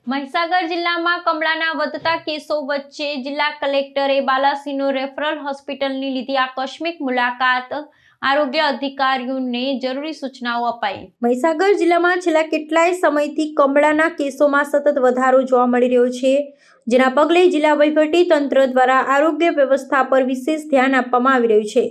મહીસાગર જિલ્લામાં કમળાના વધતા કેસો વચ્ચે જિલ્લા કલેક્ટરે બાલાસિનોર રેફરલ હોસ્પિટલની લીધી આકસ્મિક મુલાકાત। આરોગ્ય અધિકારીઓને જરૂરી સૂચનાઓ અપાઈ। મહીસાગર જિલ્લામાં છેલ્લા કેટલાય સમયથી કમળાના કેસોમાં સતત વધારો જોવા મળી રહ્યો છે, જેના પગલે જિલ્લા વહીવટી તંત્ર દ્વારા આરોગ્ય વ્યવસ્થા પર વિશેષ ધ્યાન આપવામાં આવી રહ્યું છે।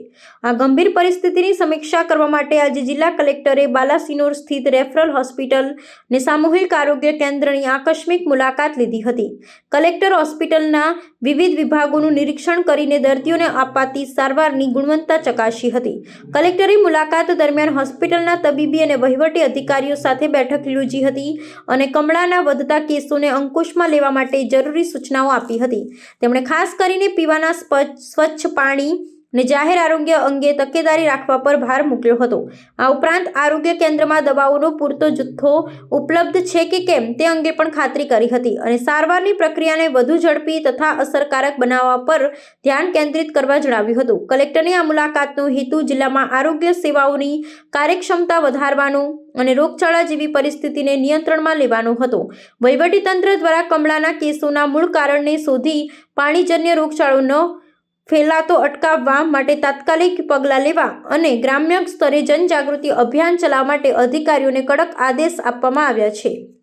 આ ગંભીર પરિસ્થિતિની સમીક્ષા કરવા માટે આજે જિલ્લા કલેક્ટરે બાલાસિનોર સ્થિત રેફરલ હોસ્પિટલ અને સામૂહિક આરોગ્ય કેન્દ્રની આકસ્મિક મુલાકાત લીધી હતી। કલેક્ટર હોસ્પિટલના વિવિધ વિભાગોનું નિરીક્ષણ કરીને દર્દીઓને અપાતી સારવારની ગુણવત્તા ચકાસી હતી। કલેક્ટરે મુલાકાત દરમિયાન હોસ્પિટલના તબીબી અને વહીવટી અધિકારીઓ સાથે બેઠક યોજી હતી અને કમળાના વધતા કેસોને અંકુશમાં લેવા માટે જરૂરી સૂચનાઓ આપી હતી। તેમણે ખાસ કરીને પીવાના સ્વચ્છ પાણી અને જાહેર આરોગ્ય અંગે તકેદારી રાખવા પર ભાર મૂક્યો હતો। આ ઉપરાંત આરોગ્ય કેન્દ્રમાં દવાઓનો પૂરતો જથ્થો ઉપલબ્ધ છે કે કેમ તે અંગે પણ ખાતરી કરી હતી અને સારવારની પ્રક્રિયાને વધુ ઝડપી તથા અસરકારક બનાવવા પર ધ્યાન કેન્દ્રિત કરવા જણાવ્યું હતું। કલેક્ટરની આ મુલાકાતનો હેતુ જિલ્લામાં આરોગ્ય સેવાઓની કાર્યક્ષમતા વધારવાનો અને રોગચાળા જેવી પરિસ્થિતિને નિયંત્રણમાં લેવાનો હતો। વહીવટીતંત્ર દ્વારા કમળાના કેસોના મૂળ કારણને શોધી પાણીજન્ય રોગચાળો ન ફેલાતો અટકાવવા માટે તાત્કાલિક પગલાં લેવા અને ગ્રામ્ય સ્તરે જનજાગૃતિ અભિયાન ચલાવવા માટે અધિકારીઓને કડક આદેશ આપવામાં આવ્યા છે।